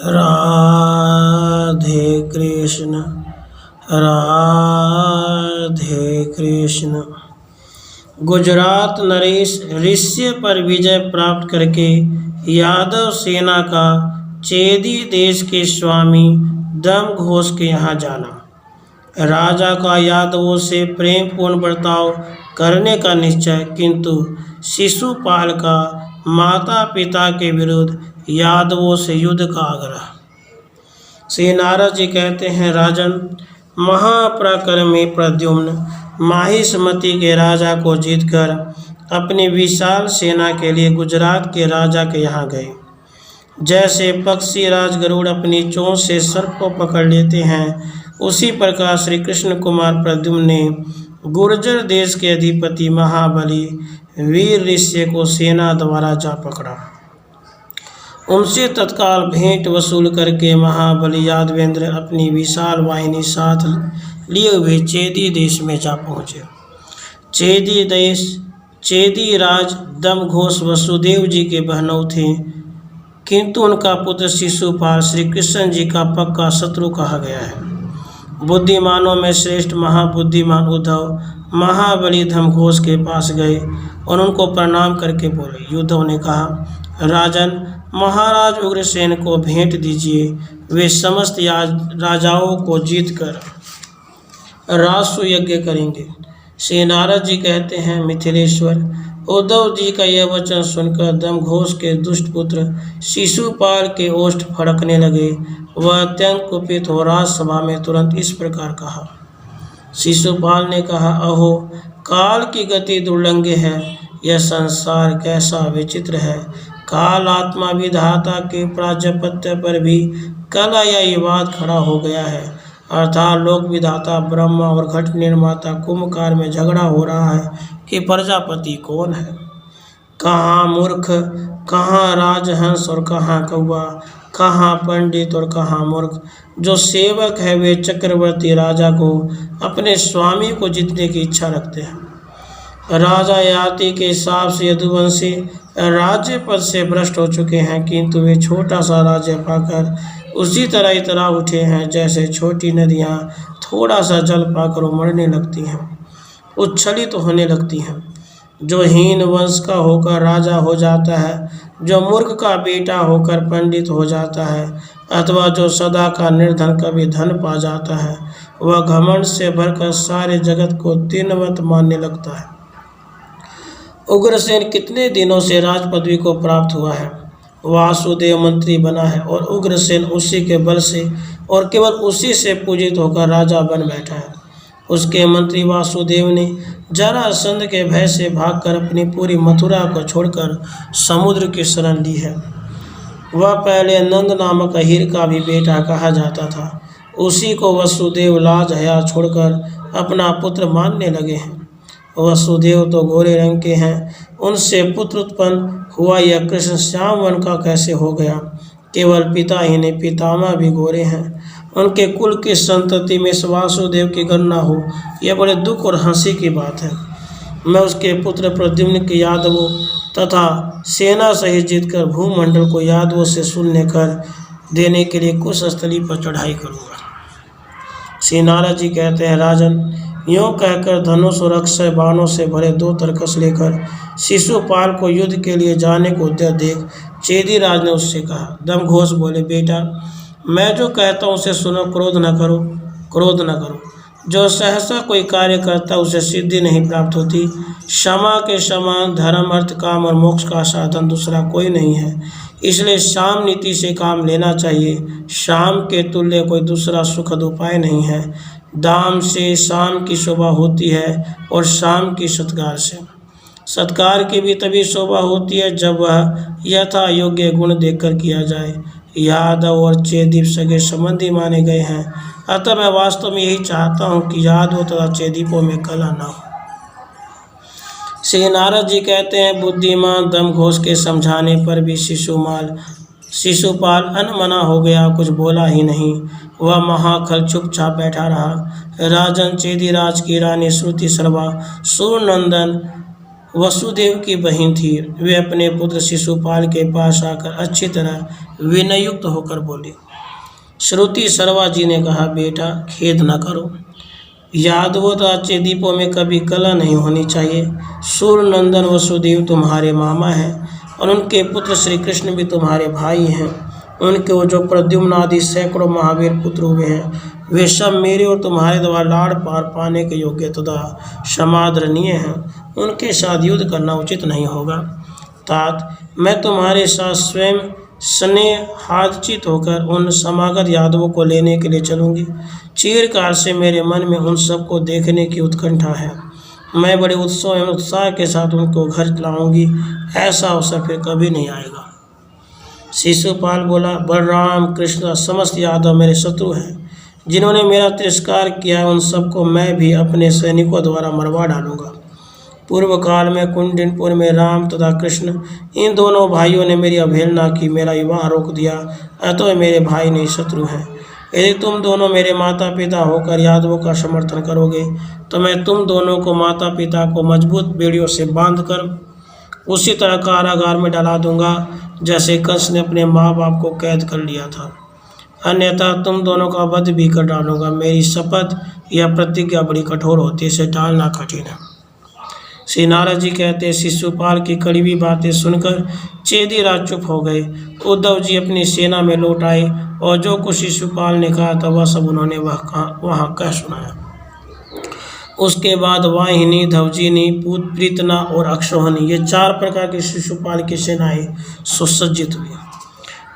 राधे कृष्ण राधे कृष्ण। गुजरात नरेश ऋष्य पर विजय प्राप्त करके यादव सेना का चेदी देश के स्वामी दमघोष के यहाँ जाना। राजा का यादवों से प्रेम पूर्ण बर्ताव करने का निश्चय, किंतु शिशुपाल का माता पिता के विरुद्ध यादवों से युद्ध का आग्रह। श्री नारद जी कहते हैं, राजन, महापराक्रमी प्रद्युम्न माहिष्मति के राजा को जीतकर अपनी विशाल सेना के लिए गुजरात के राजा के यहाँ गए। जैसे पक्षी राज गरुड़ अपनी चोंच से सर्प को पकड़ लेते हैं, उसी प्रकार श्री कृष्ण कुमार प्रद्युम्न ने गुर्जर देश के अधिपति महाबली वीर ऋष्य को सेना द्वारा जा पकड़ा। उनसे तत्काल भेंट वसूल करके महाबली यादवेंद्र अपनी विशाल वाहिनी साथ लिए हुए चेदी देश में जा पहुँचे। चेदी राज दमघोष वसुदेव जी के बहनों थे, किंतु उनका पुत्र शिशुपाल श्री कृष्ण जी का पक्का शत्रु कहा गया है। बुद्धिमानों में श्रेष्ठ महाबुद्धिमान उद्धव महाबली दमघोष के पास गए और उनको प्रणाम करके बोले। उद्धव ने कहा, राजन, महाराज उग्रसेन को भेंट दीजिए, वे समस्त राजाओं को जीतकर राजसु यज्ञ करेंगे। श्री नारद जी कहते हैं, मिथिलेश्वर, उद्धव जी का यह वचन सुनकर दमघोष के दुष्ट पुत्र शिशुपाल के ओष्ठ फड़कने लगे। वह अत्यंत कुपित हो राजसभा में तुरंत इस प्रकार कहा। शिशुपाल ने कहा, अहो, काल की गति दुर्लंघ है, यह संसार कैसा विचित्र है। काल आत्मा विधाता के प्राजपत्य पर भी कल यह विवाद खड़ा हो गया है, अर्थात लोक विधाता ब्रह्मा और घट निर्माता कुंभकार में झगड़ा हो रहा है कि प्रजापति कौन है। कहाँ मूर्ख, कहाँ राजहंस और कहाँ कौवा, कहाँ पंडित और कहाँ मूर्ख। जो सेवक है वे चक्रवर्ती राजा को अपने स्वामी को जीतने की इच्छा रखते हैं। राजा याति के हिसाब से यदुवंशी राज्य पद से भ्रष्ट हो चुके हैं, किंतु वे छोटा सा राज्य पाकर उसी तरह इतरा उठे हैं जैसे छोटी नदियाँ थोड़ा सा जल पाकर उमड़ने लगती हैं, उच्छलित होने लगती हैं। जो हीन वंश का होकर राजा हो जाता है, जो मूर्ख का बेटा होकर पंडित हो जाता है, अथवा जो सदा का निर्धन कभी धन पा जाता है, वह घमंड से भरकर सारे जगत को तीनवत मानने लगता है। उग्रसेन कितने दिनों से राज पदवी को प्राप्त हुआ है। वासुदेव मंत्री बना है और उग्रसेन उसी के बल से और केवल उसी से पूजित होकर राजा बन बैठा है। उसके मंत्री वासुदेव ने जरासंध के भय से भागकर अपनी पूरी मथुरा को छोड़कर समुद्र की शरण ली है। वह पहले नंद नामक अहीर का भी बेटा कहा जाता था, उसी को वसुदेव लाज हया छोड़कर अपना पुत्र मानने लगे हैं। वसुदेव तो गोरे रंग के हैं, उनसे पुत्र उत्पन्न हुआ यह कृष्ण श्याम वन का कैसे हो गया। केवल पिता ही नहीं, पितामह भी गोरे हैं। उनके कुल की संतति में वासुदेव की गणना हो, यह बड़े दुख और हंसी की बात है। मैं उसके पुत्र प्रद्युम्न के यादवों तथा सेना सहित जीतकर भूमंडल को यादवों से शून्य कर देने के लिए कुश स्थली पर चढ़ाई करूँगा। श्री नारद जी कहते हैं, राजन, यूँ कहकर धनुष और अक्षय बाणों से भरे 2 तरकस लेकर शिशुपाल को युद्ध के लिए जाने को उद्यत देख चेदी राज ने उससे कहा। दमघोष बोले, बेटा, मैं जो कहता हूँ उसे सुनो, क्रोध न करो। जो सहसा कोई कार्य करता उसे सिद्धि नहीं प्राप्त होती। क्षमा के समान धर्म, अर्थ, काम और मोक्ष का साधन दूसरा कोई नहीं है, इसलिए शाम नीति से काम लेना चाहिए। शाम के तुल्य कोई दूसरा सुखद उपाय नहीं है। दाम से शाम की शोभा होती है और शाम की सत्कार से। सत्कार की भी तभी शोभा होती है जब वह यथा योग्य गुण देखकर किया जाए। यादव और चेदीप सगे संबंधी माने गए हैं, अतः मैं वास्तव में यही चाहता हूँ कि यादव तथा चेदीपों में कलह न हो। श्री नारद जी कहते हैं, बुद्धिमान दमघोष के समझाने पर भी शिशुपाल अनमना हो गया, कुछ बोला ही नहीं। वह महाखल चुपचाप बैठा रहा। राजन चेदी राज की रानी श्रुति सर्वा सूर्यनंदन वसुदेव की बहन थी। वे अपने पुत्र शिशुपाल के पास आकर अच्छी तरह विनयुक्त होकर बोली। श्रुति सर्वा जी ने कहा, बेटा खेद न करो, यादवों राज्य दीपों में कभी कला नहीं होनी चाहिए। सूर्यनंदन वसुदेव तुम्हारे मामा हैं और उनके पुत्र श्री कृष्ण भी तुम्हारे भाई हैं। उनके वो जो प्रद्युम्न आदि सैकड़ों महावीर पुत्र हुए हैं, वे सब मेरे और तुम्हारे द्वारा लाड़ पार पाने के योग्य तथा समादरणीय हैं। उनके साथ युद्ध करना उचित नहीं होगा। तात, मैं तुम्हारे साथ स्वयं स्नेहाचित होकर उन समागत यादवों को लेने के लिए चलूँगी। चिरकाल से मेरे मन में उन सबको देखने की उत्कंठा है। मैं बड़े उत्सव एवं उत्साह के साथ उनको घर लाऊंगी। ऐसा अवसर फिर कभी नहीं आएगा। शिशुपाल बोला, बलराम कृष्ण समस्त यादव मेरे शत्रु हैं। जिन्होंने मेरा तिरस्कार किया उन सबको मैं भी अपने सैनिकों द्वारा मरवा डालूंगा। पूर्व काल में कुंडिनपुर में राम तथा कृष्ण इन दोनों भाइयों ने मेरी अवहेलना की, मेरा विवाह रोक दिया, अतः मेरे भाई नहीं शत्रु हैं। यदि तुम दोनों मेरे माता पिता होकर यादवों का समर्थन करोगे तो मैं तुम दोनों को माता पिता को मजबूत बेड़ियों से बांधकर उसी तरह कारागार में डाला दूंगा जैसे कंस ने अपने माँ बाप को कैद कर लिया था। अन्यथा तुम दोनों का वध भी कर डालूंगा। मेरी शपथ या प्रतिज्ञा बड़ी कठोर होती है, इसे टालना कठिन है। श्री नारद जी कहते हैं, शिशुपाल की कड़वी बातें सुनकर चेदीराज चुप हो गए। उद्धव जी अपनी सेना में लौट आए और जो कुछ शिशुपाल ने कहा था वह सब उन्होंने वहाँ कह सुनाया। उसके बाद वाहिनी, धवजिनी, प्रीतना और अक्षोहिणी, ये 4 प्रकार की शिशुपाल की सेनाएं सुसज्जित हुई।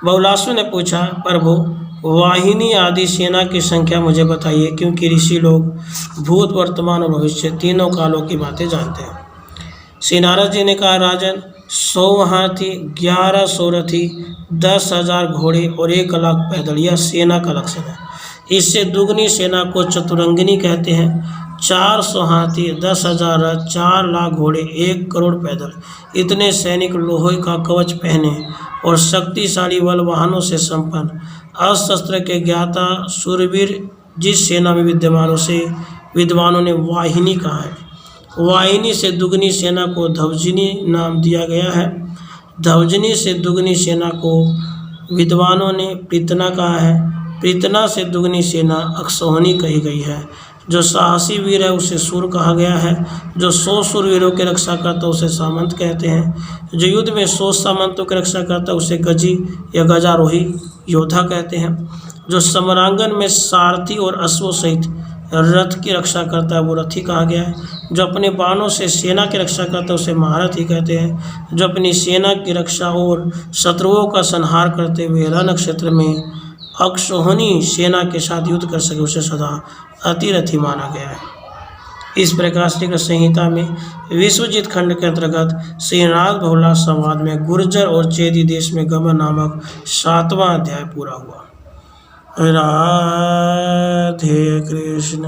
बहुलासु ने पूछा, प्रभु वाहिनी आदि सेना की संख्या मुझे बताइए, क्योंकि ऋषि लोग भूत, वर्तमान और भविष्य तीनों कालों की बातें जानते हैं। श्री नारद जी ने कहा, राजन 100 हाथी, 1100 रथी, 10,000 घोड़े और 1 लाख पैदल, यह सेना का लक्षण है। इससे दुगनी सेना को चतुरंगिनी कहते हैं। 400 हाथी, 10,000 रथ, 4 लाख घोड़े, 1 करोड़ पैदल, इतने सैनिक लोहे का कवच पहने और शक्तिशाली बल वाहनों से संपन्न अस्त्र के ज्ञाता शूरवीर जिस सेना में विद्वानों ने वाहिनी कहा है। वाहिनी से दुगनी सेना को धवजिनी नाम दिया गया है। धवजिनी से दुगनी सेना को विद्वानों ने प्रीतना कहा है। प्रीतना से दुगनी सेना अक्षौहिणी कही गई है। जो साहसी वीर है उसे सूर कहा गया है। जो 100 शूरवीरों की रक्षा करता उसे सामंत कहते हैं। जो युद्ध में 100 सामंतों की रक्षा करता उसे गजी या गजारोही योद्धा कहते हैं। जो समरांगन में सारथी और अश्वों सहित रथ की रक्षा करता है वो रथी कहा गया है। जो अपने बाणों से सेना की रक्षा करता है उसे महारथी कहते हैं। जो अपनी सेना की रक्षा और शत्रुओं का संहार करते हुए रण क्षेत्र में अक्षौहिणी सेना के साथ युद्ध कर सके उसे सदा अतिरथी माना गया है। इस प्रकार श्री कृष्ण संहिता में विश्वजित खंड के अंतर्गत श्रीनाथ बहुलास संवाद में गुर्जर और चेदी देश में गमन नामक 7वां अध्याय पूरा हुआ। राधे कृष्ण।